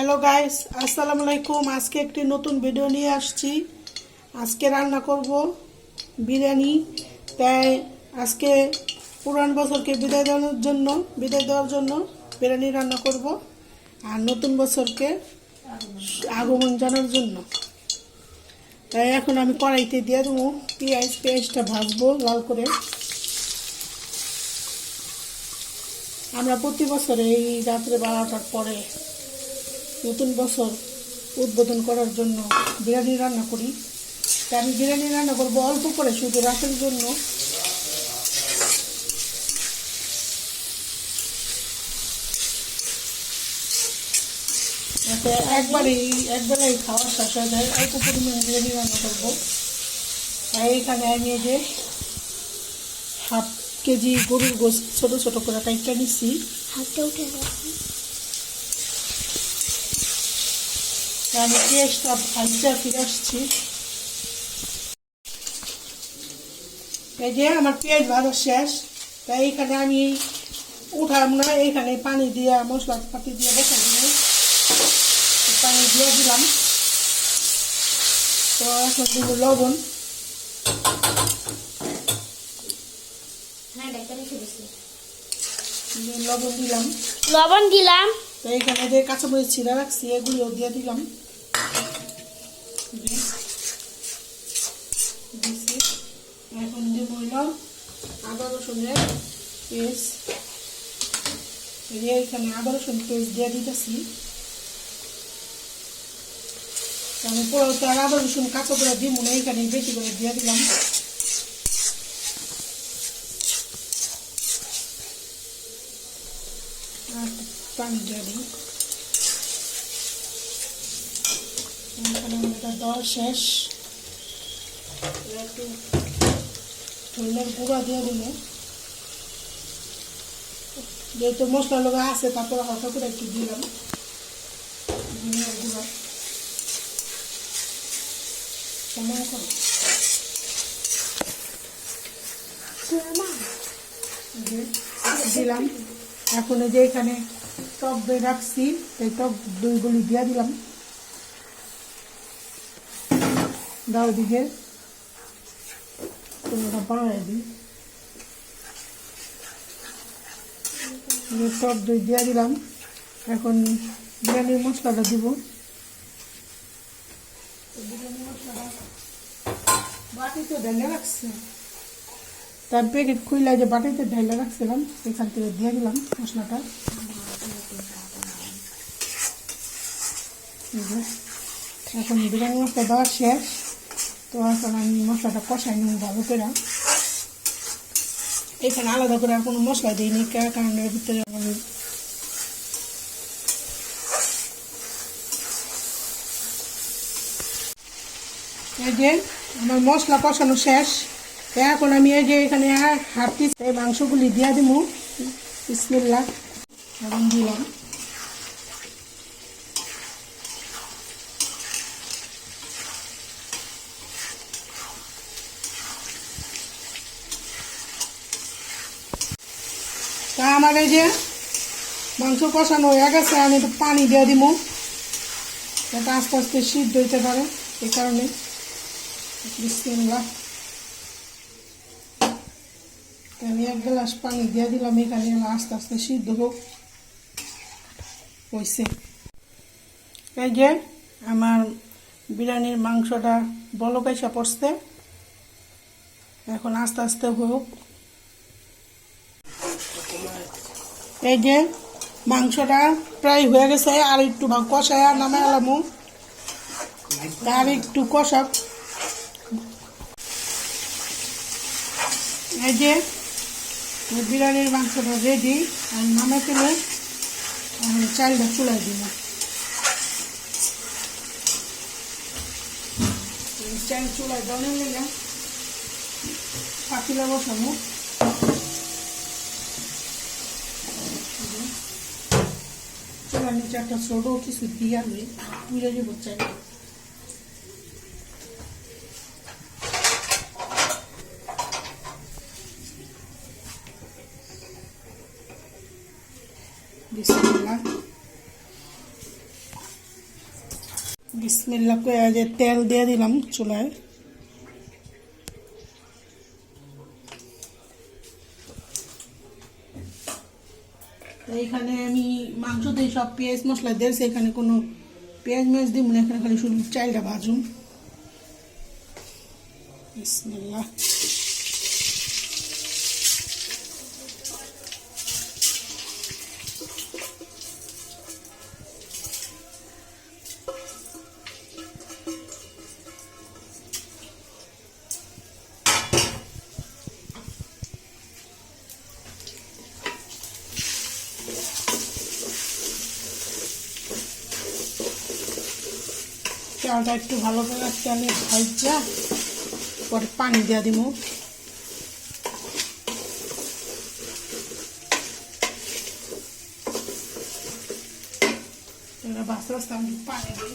Hello guys, আসসালামু আলাইকুম। আজকে একটি নতুন ভিডিও নিয়ে আসছি। আজকে রান্না করব বিরিয়ানি। তাই আজকে পুরান বছরকে বিদায় দেওয়ার জন্য বিরিয়ানি রান্না করব, আর নতুন বছরকে আগমন জানার জন্য। তাই এখন আমি কড়াইতে দিয়ে দেবো পেঁয়াজটা ভাজবো লাল করে। আমরা প্রতি বছরে এই রাত্রে 12টার পরে নতুন বছর উদ্বোধন করার জন্য বিরিয়ানি রান্না করি। তাই আমি বিরিয়ানি রান্না করবো অল্প করে, শুধু রাতের জন্য। যাতে একবেলাই খাওয়া শেষ হয়ে যায়, অল্প পরিমাণে বিরিয়ানি রান্না করবো। তাই এখানে আমি যে হাফ কেজি গরুর গোশত ছোটো ছোটো করে কাইটটা নিচ্ছি। হাতে উঠে আমি পেঁয়াজটা ভাজা ফিরে আসছি। এই যে আমার পেঁয়াজ ভাজা শেষ। তাই এখানে আমি উঠাম না, এইখানে পানি দিয়ে মশলাপাতি দিয়ে বসাই দিয়ে পানি দিয়ে দিলাম। তো এখন দিব লবণ। লবণ দিলাম। তো এখানে যে কাঁচামরিচ ছিঁড়া রাখছি এগুলিও দিয়ে দিলাম। এখন দিব আদা রসুনের পেস্ট। এখানে আদা রসুন পেস্ট দিয়ে দিতেছি। আমি পুরো তো আদা রসুন কাঁচা করে দিব না, এখানে বেশি করে দিয়ে দিলাম। আর পানি দিয়ে দিই। এখানে এটা দেওয়া শেষ। একটু ধনের গুঁড়া দিয়ে দিল, যেহেতু মশলা লগা আছে, তারপর হালকা করে একটু দিলাম ধনের গুঁড়া। সময় করে দিলাম। এখন যে এখানে টক দই রাখছি, এই টক দইগুলি দিয়ে দিলাম। দাও দিকে তোমরা বানাই দিই। টক দই দিয়ে দিলাম। এখন বিরিয়ানির মশলাটা দিব। বিরিয়ানি মশলাটা বাটিতে ঢেলে রাখছি, তার প্যাকেট খুইলা যে বাটিতে ঢেলে রাখছিলাম এখান থেকে দিয়ে দিলাম মশলাটা। এখন বিরিয়ানি মশলা দেওয়া শেষ। তো এখন আমি মশলাটা কষাই নিই ভালো করে। এখানে আলাদা করে আর কোনো মশলা দিইনি, কারণ এর ভিতরে আমি এই যে আমার মশলা কষানো শেষ। এখন আমি এই যে এখানে হাফ পিস এই মাংসগুলি দিয়ে দিব। বিসমিল্লাহ। এখন দিলাম। তা আমার এই যে মাংস কষানো হয়ে গেছে, আমি একটু পানি দিয়ে দিব যাতে আস্তে আস্তে সিদ্ধ হইতে পারে, এই কারণে। বিসমিল্লাহ। আমি 1 গ্লাস পানি দিয়ে দিলাম এখানে, আস্তে আস্তে সিদ্ধ হোক। হয়েছে। এই যে আমার বিরিয়ানির মাংসটা বলক এসে পড়ছে। এখন আস্তে আস্তে হোক। এই যে মাংসটা প্রায় হয়ে গেছে, আর একটু কষায় নামে এলাম। আর একটু কষাক। এই যে বিরিয়ানির মাংসটা রেডি। আর নামে তুলে আমি চালটা চুলাই দিব। চাল চুলাই দলে নিলাম, পাতিলা বসাবো। চুলার নিচে একটা ছোট কিছু দিয়ে আমি তুলে দিব চাল। বিসমিল্লাহ। বিসমিল্লাহ করে যে তেল দিয়ে দিলাম চুলায়। এইখানে আমি মাংসতে সব পেঁয়াজ মশলা দিয়েছি, এখানে কোনো পেঁয়াজ মেঁয়াজ দিব না, এখানে খালি শুধু চালটা ভাজুন। বিসমিল্লাহ। চালটা একটু ভালো করে তেলে ভাজা পরে পানি দিয়ে দিব। বাস্তা বাস্তা আমি পানি দিই।